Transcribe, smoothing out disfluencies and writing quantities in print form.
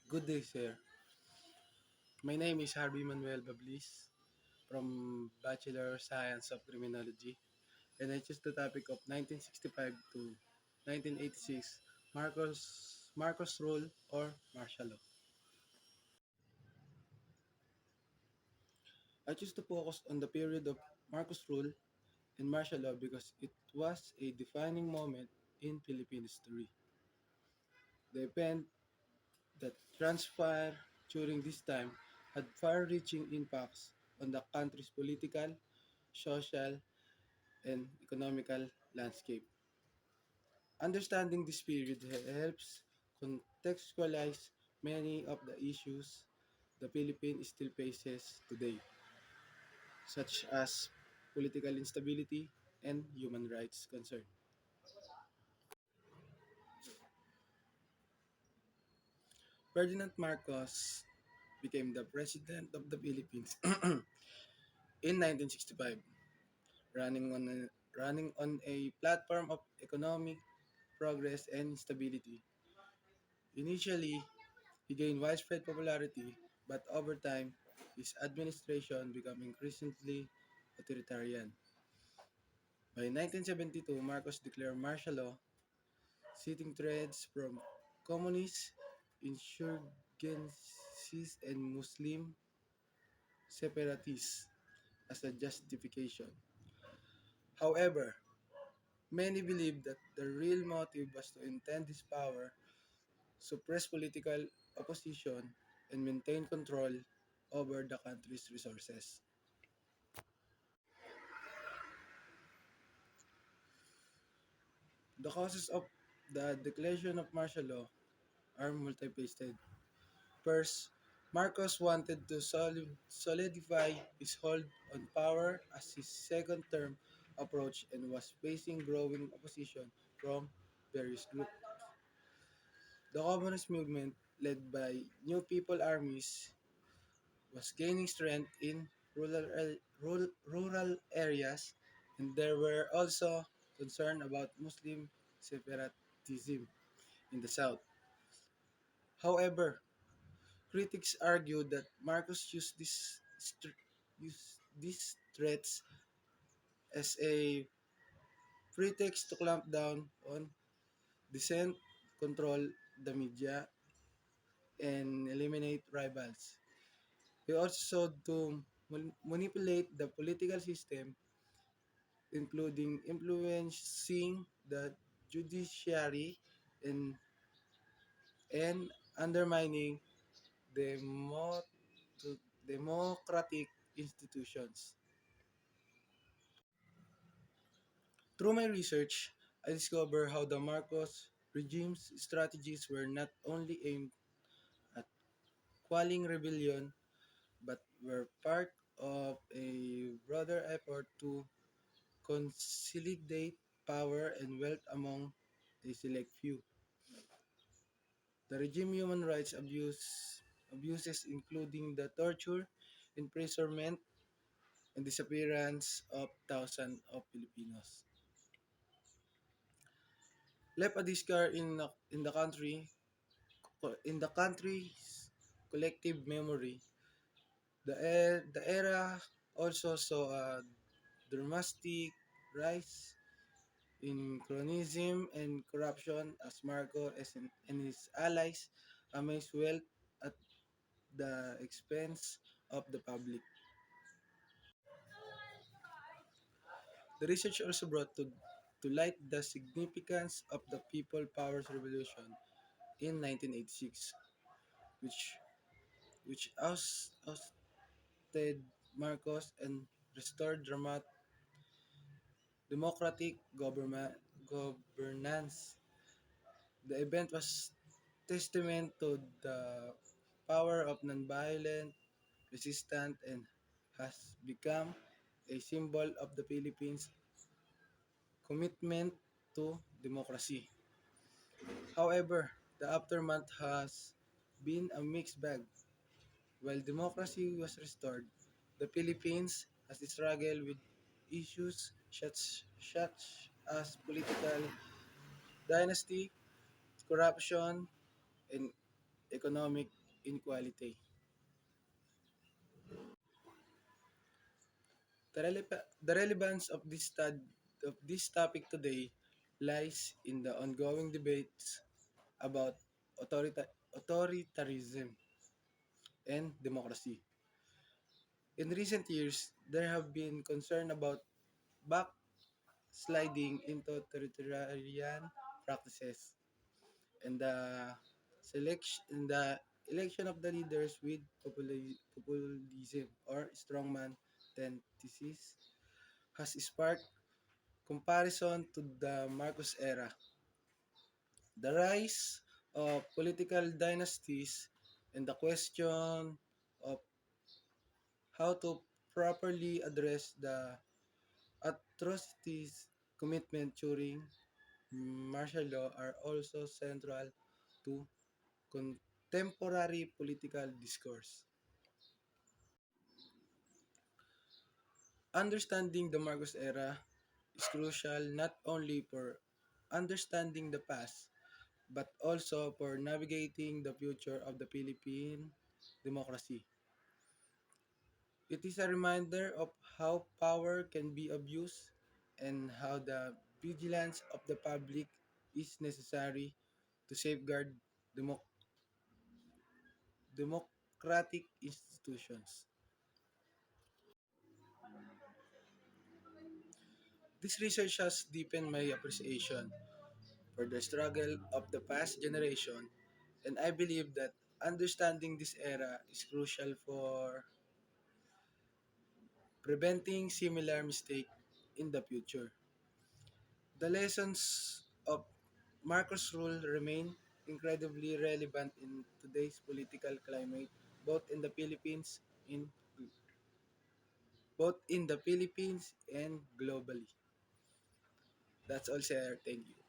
Good day, sir. My name is Harvey Manuel Bablis from Bachelor of Science of Criminology, and I choose the topic of 1965 to 1986, Marcos Rule or martial law. I choose to focus on the period of Marcos Rule and martial law because it was a defining moment in Philippine history. The event that transpired during this time had far-reaching impacts on the country's political, social, and economical landscape. Understanding this period helps contextualize many of the issues the Philippines still faces today, such as political instability and human rights concerns. Ferdinand Marcos became the president of the Philippines in 1965, running on a platform of economic progress and stability. Initially, he gained widespread popularity, but over time, his administration became increasingly authoritarian. By 1972, Marcos declared martial law, citing threats from communists, insurgencies, and Muslim separatists as a justification. However, many believe that the real motive was to extend his power, suppress political opposition, and maintain control over the country's resources. The causes of the declaration of martial law are multifaceted. First, Marcos wanted to solidify his hold on power as his second term approached and was facing growing opposition from various groups. The communist movement, led by New People armies, was gaining strength in rural areas, and there were also concern about Muslim separatism in the south. However, critics argue that Marcos used these threats as a pretext to clamp down on dissent, control the media, and eliminate rivals. He also sought to manipulate the political system, including influencing the judiciary and, and undermining demo, democratic institutions. Through my research, I discovered how the Marcos regime's strategies were not only aimed at quelling rebellion but were part of a broader effort to consolidate power and wealth among a select few. The regime human rights abuses including the torture, imprisonment, and disappearance of thousands of Filipinos left a scar in the country's collective memory. The era also saw a dramatic rise in cronyism and corruption as and his allies amassed wealth at the expense of the public. The research also brought to light the significance of the People Powers Revolution in 1986, which ousted Marcos and restored democratic governance. The event was testament to the power of nonviolent resistance and has become a symbol of the Philippines' commitment to democracy. However, the aftermath has been a mixed bag. While democracy was restored, the Philippines has struggled with issues such as political dynasty, corruption, and economic inequality. The relevance of this topic today lies in the ongoing debates about authoritarianism and democracy. In recent years, there have been concern about backsliding into authoritarian practices and the election of the leaders with populism or strongman tendencies has sparked comparison to the Marcos era. The rise of political dynasties and the question of how to properly address the atrocities commitment during martial law are also central to contemporary political discourse. Understanding the Marcos era is crucial not only for understanding the past, but also for navigating the future of the Philippine democracy. It is a reminder of how power can be abused and how the vigilance of the public is necessary to safeguard demo- democratic institutions. This research has deepened my appreciation for the struggle of the past generation, and I believe that understanding this era is crucial for preventing similar mistakes in the future. The lessons of Marcos Rule remain incredibly relevant in today's political climate, both in the Philippines in both in the Philippines and globally. That's all, sir. Thank you.